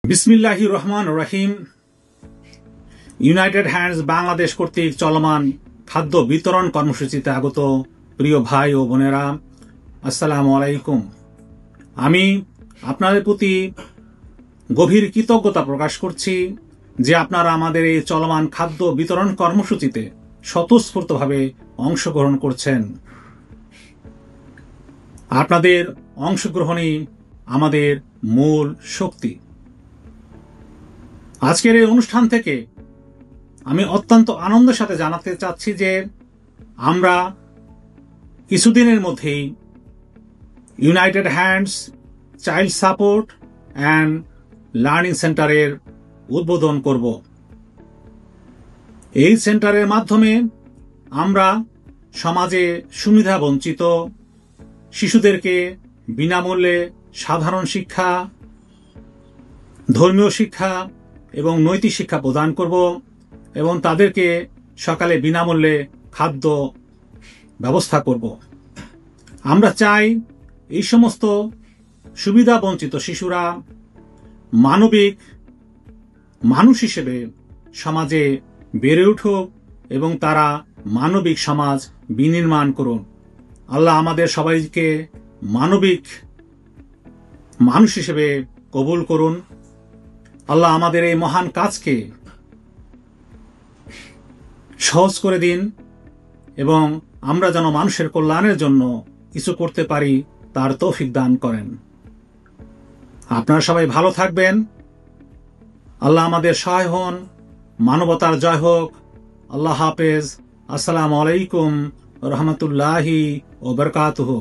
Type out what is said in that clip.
বিসমিল্লাহির রহমানির রহিম। United hands Bangladesh কর্তৃক চলমান খাদ্য বিতরণ কর্মসূচিতে আগত প্রিয় ভাই ও বোনেরা, আসসালামু আলাইকুম। আমি আপনাদের প্রতি গভীর কৃতজ্ঞতা প্রকাশ করছি যে আপনারা আমাদের এই চলমান খাদ্য বিতরণ কর্মসূচিতে স্বতঃস্ফূর্তভাবে অংশগ্রহণ করছেন। আপনাদের অংশগ্রহণই আমাদের মূল শক্তি। আজকের এই অনুষ্ঠান থেকে আমি অত্যন্ত আনন্দের সাথে জানাতে চাচ্ছি যে আমরা কিছুদিনের মধ্যেই United hands child support and learning সেন্টারের উদ্বোধন করব। এই সেন্টারের মাধ্যমে আমরা সমাজে সুবিধা বঞ্চিত শিশুদেরকে বিনামূল্যে সাধারণ শিক্ষা, ধর্মীয় শিক্ষা এবং নৈতিক শিক্ষা প্রদান করব এবং তাদেরকে সকালে বিনামূল্যে খাদ্য ব্যবস্থা করব। আমরা চাই এই সমস্ত সুবিধা বঞ্চিত শিশুরা মানবিক মানুষ হিসেবে সমাজে বেড়ে উঠুক এবং তারা মানবিক সমাজ বিনির্মাণ করুন। আল্লাহ আমাদের সবাইকে মানবিক মানুষ হিসেবে কবুল করুন। আল্লাহ আমাদের এই মহান কাজকে সহজ করে দিন এবং আমরা যেন মানুষের কল্যাণের জন্য কিছু করতে পারি তার তৌফিক দান করেন। আপনারা সবাই ভালো থাকবেন। আল্লাহ আমাদের সহায় হন। মানবতার জয় হোক। আল্লাহ হাফেজ। আসসালামু আলাইকুম রহমতুল্লাহি ওয়া বারাকাতুহু।